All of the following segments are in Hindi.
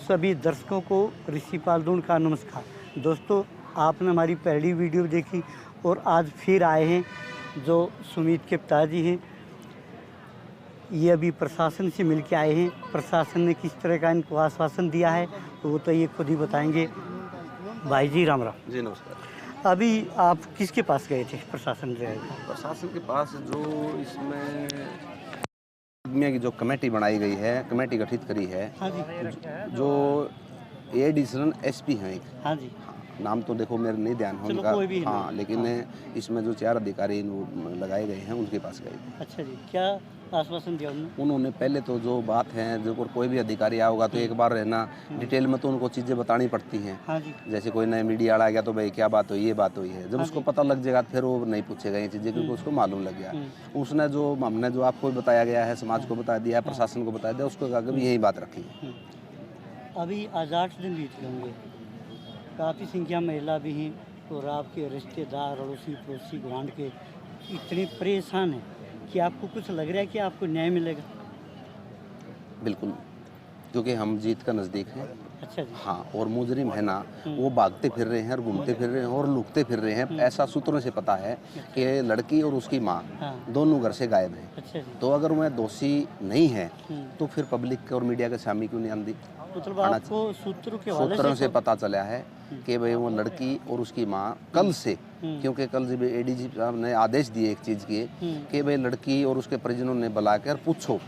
सभी दर्शकों को ऋषि पालदून का नमस्कार। दोस्तों, आपने हमारी पहली वीडियो देखी और आज फिर आए हैं। जो सुमित के पिताजी हैं, ये अभी प्रशासन से मिल के आए हैं। प्रशासन ने किस तरह का इनको आश्वासन दिया है तो वो तो ये खुद ही बताएंगे। भाई जी राम राम जी नमस्कार। अभी आप किसके पास गए थे? प्रशासन प्रशासन के पास जो इसमें आदमियों की जो कमेटी बनाई गई है, कमेटी गठित करी है। हाँ जी। जो एडिशनल एसपी हैं एक। हाँ जी। नाम तो देखो मेरे नहीं ध्यान है उनका। कोई भी हाँ, लेकिन इसमें जो 4 अधिकारी लगाए गए हैं उनके पास गए। अच्छा जी, क्या आश्वासन दिया उन्होंने पहले तो जो बात है, जो कोई भी अधिकारी आओगा तो एक बार है ना डिटेल में तो उनको चीज़ें बतानी पड़ती हैं। हाँ जी। जैसे कोई नया मीडिया वाला आ गया तो भाई क्या बात हुई, ये बात हुई है। जब उसको पता लग जाएगा फिर वो नहीं पूछेगा ये चीज़ें, क्योंकि उसको मालूम लग गया। उसने जो हमने जो आपको बताया गया है, समाज को बता दिया है, प्रशासन को बता दिया, उसको आगे भी यही बात रखी है। अभी आज 8 दिन बीत गए होंगे, काफ़ी संख्या महिला भी हैं और आपके रिश्तेदार अड़ोसी पड़ोसी गुआंढ के इतने परेशान हैं कि आपको कुछ लग रहा है कि आपको न्याय मिलेगा? बिल्कुल, क्योंकि हम जीत का नज़दीक हैं। अच्छा जी। हाँ, और मुजरिम है ना, वो भागते फिर रहे हैं और घूमते फिर रहे हैं और लुकते फिर रहे हैं। ऐसा सूत्रों से पता है कि लड़की और उसकी माँ दोनों घर से गायब हैं। अच्छा जी। तो अगर वह दोषी नहीं है तो फिर पब्लिक और मीडिया के सामने क्यों नहीं आंदी? मतलब आपको सूत्रों से पता चला है कि भाई वो लड़की और उसकी माँ कल से, क्योंकि कल जब एडीजी साहब ने आदेश दिए एक चीज़ के कि भाई लड़की और उसके परिजनों ने बुलाकर पूछो,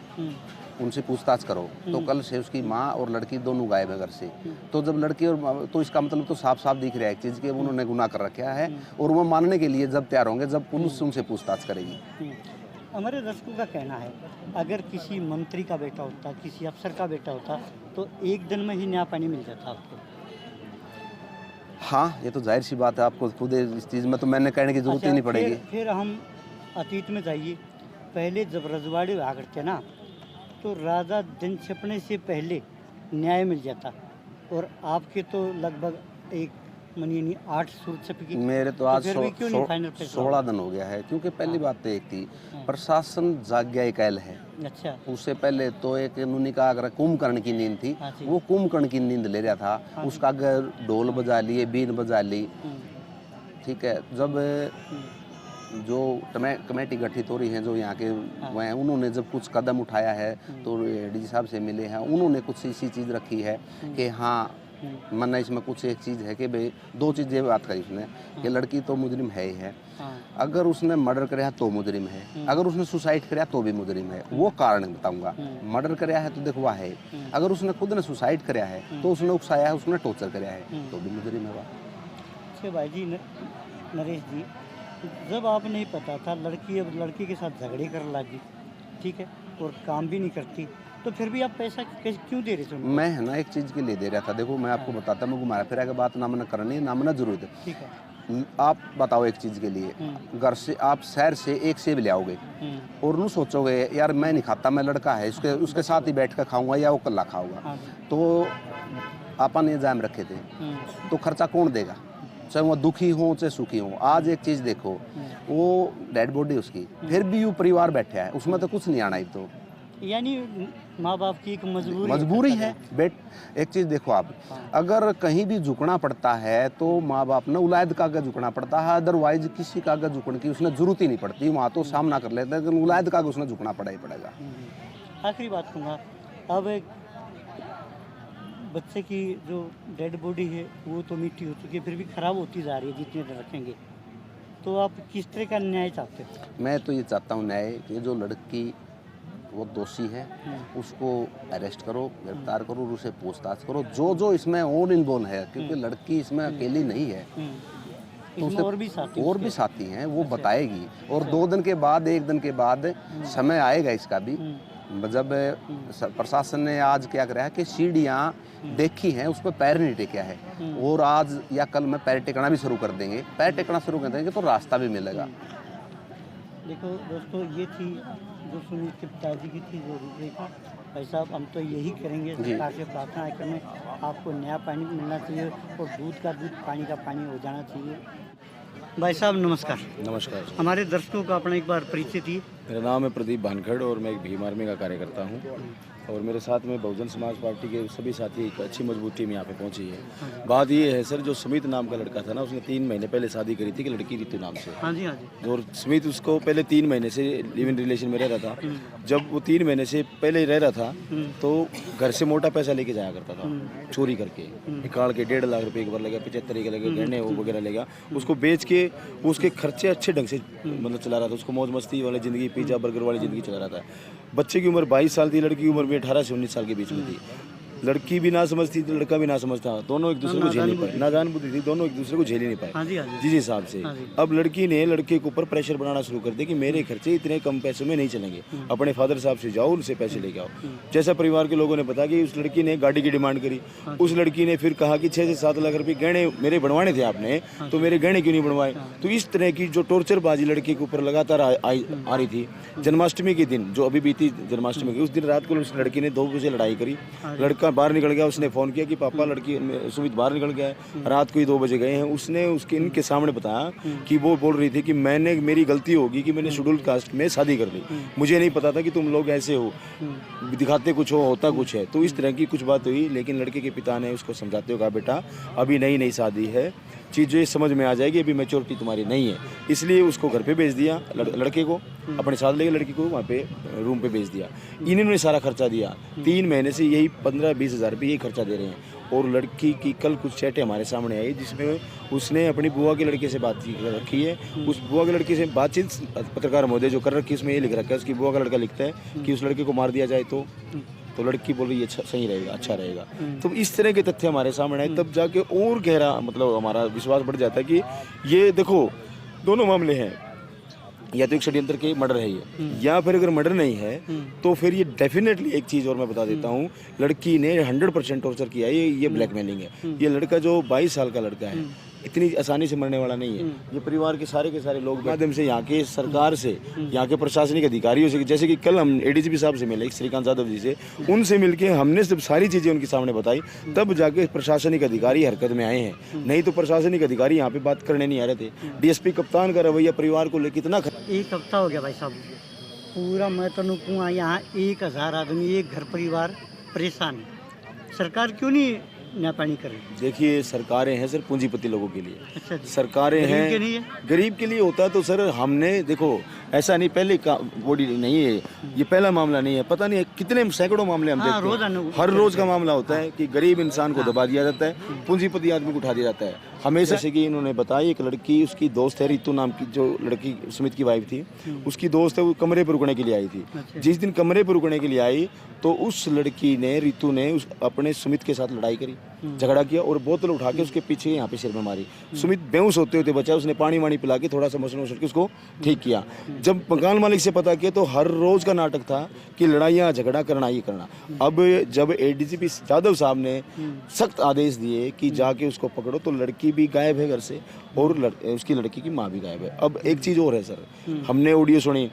उनसे पूछताछ करो। तो कल से उसकी माँ और लड़की दोनों गायब है घर से। तो जब लड़की और तो इसका मतलब तो साफ साफ दिख रहा है एक चीज़ कि उन्होंने गुनाह कर रखा है और वो मानने के लिए जब तैयार होंगे जब पुलिस उनसे पूछताछ करेगी। हमारे दर्शकों का कहना है, अगर किसी मंत्री का बेटा होता, किसी अफसर का बेटा होता तो एक दिन में ही न्याय पानी मिल जाता आपको। हाँ, ये तो जाहिर सी बात है। आपको खुद इस चीज़ में तो मैंने कहने की जरूरत ही नहीं पड़ेगी। फिर हम अतीत में जाइए। पहले जब रजवाड़े हुआ करते ना तो राजा दिन छिपने से पहले न्याय मिल जाता, और आपके तो लगभग एक मनी 8 सूरत छप गई। मेरे तो आज 16 दिन हो गया है, क्योंकि पहली बात तो एक थी, प्रशासन जाग्ञा कैल है। अच्छा। उससे पहले तो एक उन्होंने कहा अगर कुंभकर्ण की नींद थी, वो कुंभकर्ण की नींद ले रहा था। उसका अगर ढोल बजा लिए, बीन बजा ली, ठीक है। जब जो कमेटी गठित हो रही है, जो यहाँ के वह उन्होंने जब कुछ कदम उठाया है तो डीजी साहब से मिले हैं, उन्होंने कुछ ऐसी चीज़ रखी है कि हाँ मना इसमें कुछ एक चीज़ है कि भाई 2 चीज़ें बात करी उसने कि लड़की तो मुजरिम है ही है। अगर उसने मर्डर कराया तो मुजरिम है, अगर उसने सुसाइड कराया तो भी मुजरिम है। वो कारण बताऊंगा। मर्डर कराया है तो देखो वह है, अगर उसने खुद ने सुसाइड कराया है तो उसने उकसाया है, उसने टॉर्चर कराया है तो भी मुजरिम है वह। अच्छा भाई जी, नरेश जी, जब आप नहीं पता था लड़की अब लड़की के साथ झगड़े कर लगी, ठीक है, और काम भी नहीं करती, तो फिर भी आप पैसा क्यों दे रहे थे? मैं है ना एक चीज़ के लिए दे रहा था। देखो मैं आपको बताता, मैं घुमाया फिरा के बात ना मना करनी है, ना मना जरूरत है। ठीक है। आप बताओ एक चीज़ के लिए, घर से आप शहर से एक सेब ले आओगे और नहीं सोचोगे यार मैं नहीं खाता, मैं लड़का है उसके साथ ही बैठ कर खाऊंगा या वो कल्ला खाऊंगा। तो अपन ये जाम रखे थे तो खर्चा कौन देगा? चाहे वो दुखी हो चाहे सुखी हो। आज एक चीज़ देखो, वो डेड बॉडी उसकी, फिर भी वो परिवार बैठा है, उसमें तो कुछ नहीं आना ही। तो यानी माँ बाप की एक मजबूरी है। एक चीज़ देखो आप, अगर कहीं भी झुकना पड़ता है तो माँ बाप ने उलायद का आगे झुकना पड़ता है, अदरवाइज किसी का आगे झुकने की उसने जरूरत ही नहीं पड़ती। वहाँ तो सामना कर लेता है, लेकिन उलायद का आगे उसने झुकना पड़ा ही पड़ेगा। आखिरी बात कहूँगा, अब एक बच्चे की जो डेड बॉडी है वो तो मिट्टी हो चुकी है, फिर भी ख़राब होती जा रही है जितने दिन रखेंगे, तो आप किस तरह का न्याय चाहते हो? मैं तो ये चाहता हूँ न्याय कि जो लड़की वो दोषी है उसको अरेस्ट करो, गिरफ्तार करो, उसे पूछताछ करो, जो इसमें ऑन इन्वॉल्व है, क्योंकि लड़की इसमें अकेली नहीं है, तो उसमें और भी साथी हैं, वो बताएगी। और 2 दिन के बाद, 1 दिन के बाद समय आएगा इसका भी, जब प्रशासन ने आज क्या करा है कि सीढ़ियाँ देखी हैं, उस पर पैर नहीं टेका है, और आज या कल में पैर टेकना भी शुरू कर देंगे। पैर टेकना शुरू कर देंगे तो रास्ता भी मिलेगा। देखो दोस्तों, ये थी जो सुमित के पिताजी की थी जो रूपरेखा। भाई साहब, हम तो यही करेंगे, सरकार से प्रार्थना करें, आपको नया पानी मिलना चाहिए और दूध का दूध, पानी का पानी हो जाना चाहिए। भाई साहब नमस्कार। नमस्कार। हमारे दर्शकों को अपना एक बार परिचय दिए। मेरा नाम है प्रदीप भानखड़ और मैं एक भीम आर्मी का कार्यकर्ता हूँ। और मेरे साथ में बहुजन समाज पार्टी के सभी साथी, एक अच्छी मजबूत टीम यहाँ पे पहुँची है। बात ये है सर, जो सुमित नाम का लड़का था ना, उसने 3 महीने पहले शादी करी थी कि लड़की रितु नाम से। हाँ जी, हाँ जी। और सुमित उसको पहले 3 महीने से लिव इन रिलेशन में रह रहा था। जब वो 3 महीने से पहले रह रहा था तो घर से मोटा पैसा लेके जाया करता था, चोरी करके निकाल के 1.5 लाख रुपए एक बार लगा, 75 के लगे, गहने वो वगैरह लेगा, उसको बेच के उसके खर्चे अच्छे ढंग से मतलब चला रहा था। उसको मौज मस्ती वाली ज़िंदगी, पिज्जा बर्गर वाली ज़िंदगी चला रहा था। बच्चे की उम्र 22 साल थी, लड़की की उम्र भी 18 से 19 साल के बीच में थी। लड़की भी ना समझती थी, लड़का भी ना समझता, दोनों एक दूसरे को झेल नहीं पाए, नादान बुद्धि थी, दोनों एक दूसरे को झेल ही नहीं पाए। हाँ जी, हाँ जी। जिस हिसाब से अब लड़की ने लड़के के ऊपर प्रेशर बनाना शुरू कर दिया कि मेरे खर्चे इतने कम पैसों में नहीं चलेंगे, अपने फादर साहब से जाओ, उनसे पैसे लेके आओ। जैसा परिवार के लोगों ने बताया कि उस लड़की ने गाड़ी की डिमांड करी। उस लड़की ने फिर कहा कि 6 से 7 लाख रुपए गहने मेरे बनवाने थे आपने, तो मेरे गहने क्यों नहीं बनवाए। तो इस तरह की जो टॉर्चरबाजी लड़की के ऊपर लगातार आ रही थी। जन्माष्टमी के दिन, जो अभी बीती जन्माष्टमी की, उस दिन रात को उस लड़की ने 2 बजे लड़ाई करी। लड़का बाहर निकल गया, उसने फोन किया कि पापा लड़की सुमित बाहर निकल गया है, रात को ही 2 बजे गए हैं। उसने उसके इनके सामने बताया कि वो बोल रही थी कि मेरी गलती होगी कि मैंने शेड्यूल कास्ट में शादी कर ली, मुझे नहीं पता था कि तुम लोग ऐसे हो, दिखाते कुछ हो, होता कुछ है। तो इस तरह की कुछ बात हुई, लेकिन लड़के के पिता ने उसको समझाते हुए कहा बेटा अभी नई नई शादी है, चीज़ें समझ में आ जाएगी, अभी मैच्योरिटी तुम्हारी नहीं है। इसलिए उसको घर पे भेज दिया, लड़के को अपने साथ लेके लड़की को वहाँ पे रूम पे भेज दिया। इन्होंने सारा खर्चा दिया, 3 महीने से यही 15-20 हज़ार रुपये यही खर्चा दे रहे हैं। और लड़की की कल कुछ चैटें हमारे सामने आई जिसमें उसने अपनी बुआ के लड़के से बात रखी है। उस बुआ के लड़के से बातचीत पत्रकार महोदय जो कर रखी है उसमें ये लिख रखा है, उसकी बुआ का लड़का लिखता है कि उस लड़के को मार दिया जाए तो लड़की बोल रही है सही रहेगा, अच्छा रहेगा। तो इस तरह के तथ्य हमारे सामने आए, तब जाके और गहरा मतलब हमारा विश्वास बढ़ जाता है कि ये देखो दोनों मामले हैं, या तो एक षड्यंत्र के मर्डर है ये, या फिर अगर मर्डर नहीं है तो फिर ये डेफिनेटली एक चीज़ और मैं बता देता हूँ, लड़की ने 100% टॉर्चर किया है। ये ब्लैकमेलिंग है। ये लड़का जो 22 साल का लड़का है इतनी आसानी से मरने वाला नहीं है। ये परिवार के सारे लोग माध्यम से, यहाँ के सरकार से, यहाँ के प्रशासनिक अधिकारियों से, जैसे कि कल हम एडीजीपी साहब से मिले, श्रीकांत यादव जी से, उनसे मिलके हमने सब सारी चीज़ें उनके सामने बताई, तब जाके प्रशासनिक अधिकारी हरकत में आए हैं। नहीं तो प्रशासनिक अधिकारी यहाँ पे बात करने नहीं आ रहे थे। डीएसपी कप्तान का रवैया परिवार को लेकर इतना एक हफ्ता हो गया भाई साहब, पूरा मैं तो नुकूँ यहाँ 1000 आदमी, एक घर परिवार परेशान है। सरकार क्यों नहीं न्यापानी कर रही? देखिए सरकारें हैं सर पूंजीपति लोगों के लिए। अच्छा जी। सरकारें गरीब हैं, के लिए? गरीब के लिए होता है। तो सर हमने देखो ऐसा नहीं, पहले का बॉडी नहीं है ये, पहला मामला नहीं है, पता नहीं है कितने सैकड़ों मामले हम देखते हैं, हर रोज का मामला होता है कि गरीब इंसान को दबा दिया जाता है, पूंजीपति आदमी को उठा दिया जाता है हमेशा। जैसे कि इन्होंने बताया एक लड़की, उसकी दोस्त है रितु नाम की, जो लड़की सुमित की वाइफ थी, उसकी दोस्त है, वो कमरे पर रुकने के लिए आई थी। जिस दिन कमरे पर रुकने के लिए आई तो उस लड़की ने, रितु ने अपने सुमित के साथ लड़ाई करी, झगड़ा किया और बोतल उठा के उसके पीछे यहाँ पे सिर में मारी। सुमित बेहोश होते होते बचा, उसने पानी वानी पिला के थोड़ा सा मसल के उसको ठीक किया। जब मकान मालिक से पता किया तो हर रोज का नाटक था कि लड़ाइयाँ झगड़ा करना ये करना। अब जब एडीजीपी यादव साहब ने सख्त आदेश दिए कि जाके उसको पकड़ो, तो लड़की भी गायब है घर से और उसकी लड़की की माँ भी गायब है। अब एक चीज़ और है सर, हमने ऑडियो सुनी,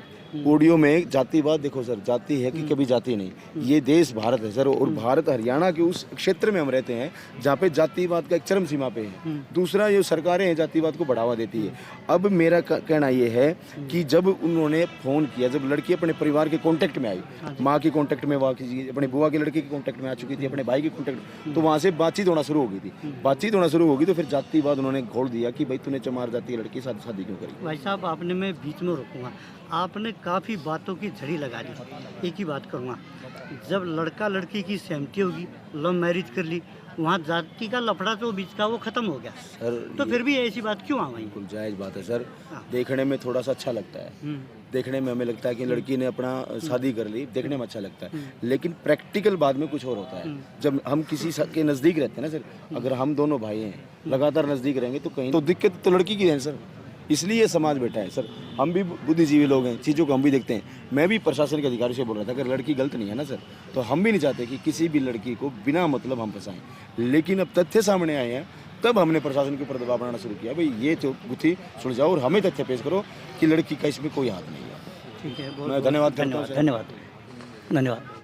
ऑडियो में जातिवाद, देखो सर जाति है कि कभी जाति नहीं, ये देश भारत है सर, और भारत हरियाणा के उस क्षेत्र में हम रहते हैं जहाँ पे जातिवाद का एक चरम सीमा पे है। दूसरा ये सरकारें हैं जातिवाद को बढ़ावा देती है। अब मेरा कहना ये है कि जब उन्होंने फ़ोन किया, जब लड़की अपने परिवार के कांटेक्ट में आई, माँ के कांटेक्ट में, अपने बुआ के लड़के के कांटेक्ट में आ चुकी थी, अपने भाई के कांटेक्ट, तो वहाँ से बातचीत होना शुरू हो गई थी। बातचीत होना शुरू होगी तो फिर जातिवाद उन्होंने घोल दिया कि भाई तूने चमार जाति की लड़की साथ शादी क्यों करी। भाई साहब आपने, मैं बीच में रोकूंगा, आपने काफ़ी बातों की झड़ी लगा दी। एक ही बात करूँगा, जब लड़का लड़की की सहमति होगी, लव मैरिज कर ली, वहाँ जाति का लफड़ा तो बीच का वो खत्म हो गया सर। तो फिर भी ऐसी बात क्यों आ गई? बिल्कुल जायज़ बात है सर, देखने में थोड़ा सा अच्छा लगता है, देखने में हमें लगता है कि लड़की ने अपना शादी कर ली, देखने में अच्छा लगता है, लेकिन प्रैक्टिकल बाद में कुछ और होता है। जब हम किसी के नज़दीक रहते हैं ना सर, अगर हम दोनों भाई हैं लगातार नज़दीक रहेंगे तो कहीं तो दिक्कत तो लड़की की है सर, इसलिए ये समाज बैठा है सर। हम भी बुद्धिजीवी लोग हैं, चीज़ों को हम भी देखते हैं। मैं भी प्रशासनिक अधिकारी से बोल रहा था, अगर लड़की गलत नहीं है ना सर, तो हम भी नहीं चाहते कि किसी भी लड़की को बिना मतलब हम फंसाएं। लेकिन अब तथ्य सामने आए हैं, तब हमने प्रशासन के ऊपर दबाव बनाना शुरू किया, भाई ये तो गुत्थी सुलझाओ और हमें तथ्य पेश करो कि लड़की का इसमें कोई हाथ नहीं है। ठीक है, मैं धन्यवाद करता हूं। धन्यवाद।